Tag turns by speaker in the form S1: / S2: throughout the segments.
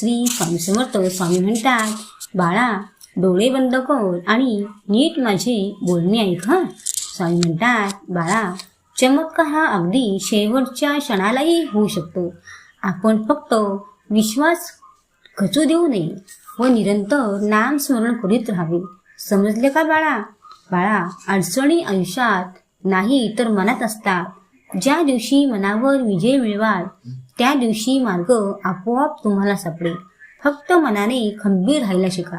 S1: श्री स्वामी समर्थ. स्वामी म्हणतात, बाळा डोळे बंद कर आणि नीट माझे बोलणे ऐक हं. स्वामी म्हणतात, बाळा चमत्कार हा अगदी शेवटच्या क्षणालाही होऊ शकतो. आपण फक्त विश्वास खचू देऊ नये व निरंतर नाम स्मरण करीत राहावे. समजले का बाळा? बाळा अडचणी आयुष्यात नाही तर मनात असतात. ज्या दिवशी मनावर विजय मिळवाल त्या दिवशी मार्ग आपोआप तुम्हाला सापडेल. फक्त मनाने खंबीर राहायला शिका.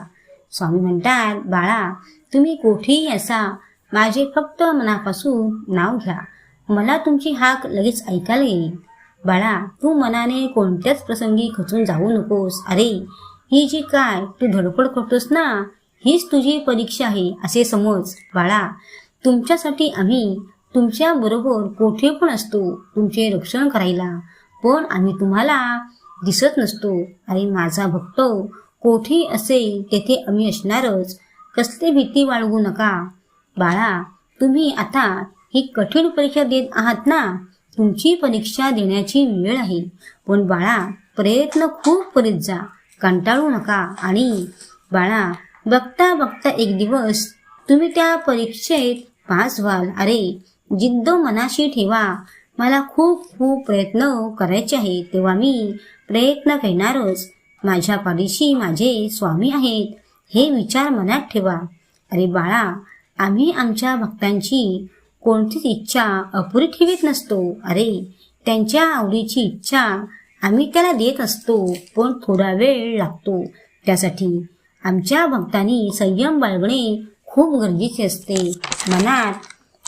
S1: स्वामी म्हणतात, बाळा तुम्ही कोठेही असा माझे फक्त मनापासून नाव घ्या. मला तुमची हाक लगेच ऐकायला येईल. बाळा तू मनाने कोणत्याच प्रसंगी खचून जाऊ नकोस. अरे ही जी काय तू धडपड करतोस ना, हीच तुझी परीक्षा आहे असे समज. बाळा तुमच्यासाठी आम्ही तुमच्या बरोबर कोठे पण असतो तुमचे रक्षण करायला, पण आम्ही तुम्हाला दिसत नसतो. अरे माझा भक्त कोठे असेल तेथे आम्ही असणारच. कसली भीती बाळगू नका. बाळा तुम्ही आता ही कठीण परीक्षा देत आहात ना, तुमची परीक्षा देण्याची वेळ आहे. पण बाळा प्रयत्न खूप करीत जा, कंटाळू नका. आणि बाळा बघता बघता एक दिवस तुम्ही त्या परीक्षेत पास व्हाल. अरे जिद्द मनाशी ठेवा. मला खूप खूप प्रयत्न करायचे आहे तेव्हा मी प्रयत्न करणारच. माझ्या पाठीशी माझे स्वामी आहेत हे विचार मनात ठेवा. अरे बाळा आम्ही आमच्या भक्तांची कोणतीच इच्छा अपुरी ठेवीत नसतो. अरे त्यांच्या आवडीची इच्छा आम्ही त्याला देत असतो, पण थोडा वेळ लागतो त्यासाठी. आमच्या भक्तांनी संयम बाळगणे खूप गरजेचे असते. मनात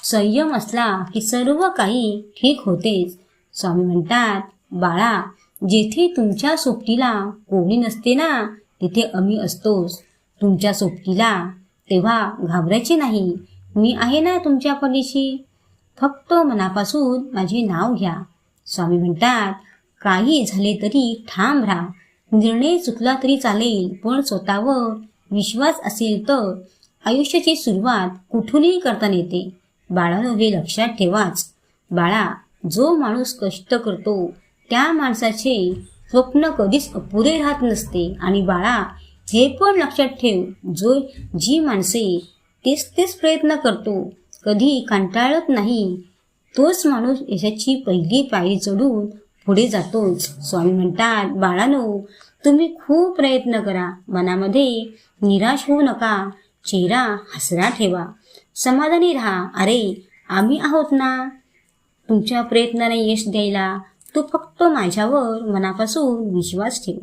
S1: संयम असला की सर्व काही ठीक होतेच. स्वामी म्हणतात, बाळा जेथे तुमच्या सोबतीला कोणी नसते ना तिथे आम्ही असतोच. तुमच्या सोबतीला तेव्हा घाबरायचे नाही. मी आहे ना तुमच्या पाठीशी. फक्त मनापासून माझे नाव घ्या. स्वामी म्हणतात, काही झाले तरी ठाम राहा. निर्णय चुकला तरी चालेल, पण स्वतःवर विश्वास असेल तर आयुष्याची सुरुवात कुठूनही करता येते. बाळानो हे लक्षात ठेवाच. बाळा जो माणूस कष्ट करतो त्या माणसाचे स्वप्न कधीच अपुरे राहत नसते. आणि बाळा हे पण लक्षात ठेव, जी माणसे तेच प्रयत्न करतो कधी कंटाळत नाही तोच माणूस यशाची पहिली पायरी चढून पुढे जातोच. स्वामी म्हणतात, बाळानो तुम्ही खूप प्रयत्न करा. मनामध्ये निराश होऊ नका. चेहरा हसरा ठेवा. समाधानी राहा. अरे आम्ही आहोत ना तुमच्या प्रयत्नाने यश द्यायला. तू फक्त माझ्यावर मनापासून विश्वास ठेव.